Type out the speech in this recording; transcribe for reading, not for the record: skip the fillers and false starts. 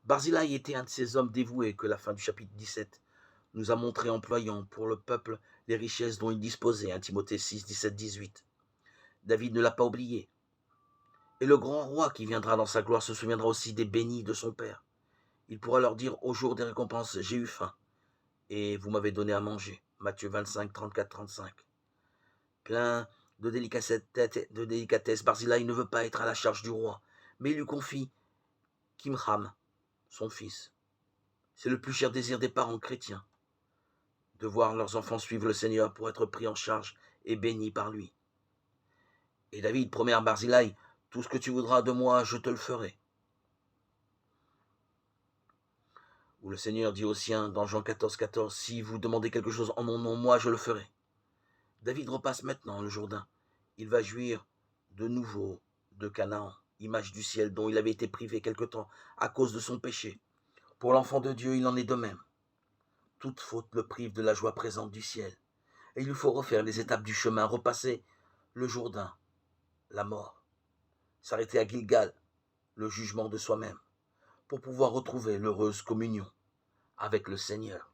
Barzillai était un de ces hommes dévoués que la fin du chapitre 17 nous a montré employant pour le peuple les richesses dont il disposait, 1 Timothée 6, 17, 18. David ne l'a pas oublié. Et le grand roi qui viendra dans sa gloire se souviendra aussi des bénis de son père. Il pourra leur dire au jour des récompenses, j'ai eu faim, et vous m'avez donné à manger. Matthieu 25, 34, 35. Plein de délicatesse, Barzillai ne veut pas être à la charge du roi, mais il lui confie Kimham, son fils. C'est le plus cher désir des parents chrétiens, de voir leurs enfants suivre le Seigneur pour être pris en charge et bénis par lui. Et David promet à Barzillai, tout ce que tu voudras de moi, je te le ferai. Où le Seigneur dit aux siens dans Jean 14, 14, si vous demandez quelque chose en mon nom, moi je le ferai. David repasse maintenant le Jourdain. Il va jouir de nouveau de Canaan, image du ciel dont il avait été privé quelque temps à cause de son péché. Pour l'enfant de Dieu, il en est de même. Toute faute le prive de la joie présente du ciel. Et il lui faut refaire les étapes du chemin, repasser le Jourdain, la mort, s'arrêter à Gilgal, le jugement de soi-même, pour pouvoir retrouver l'heureuse communion avec le Seigneur.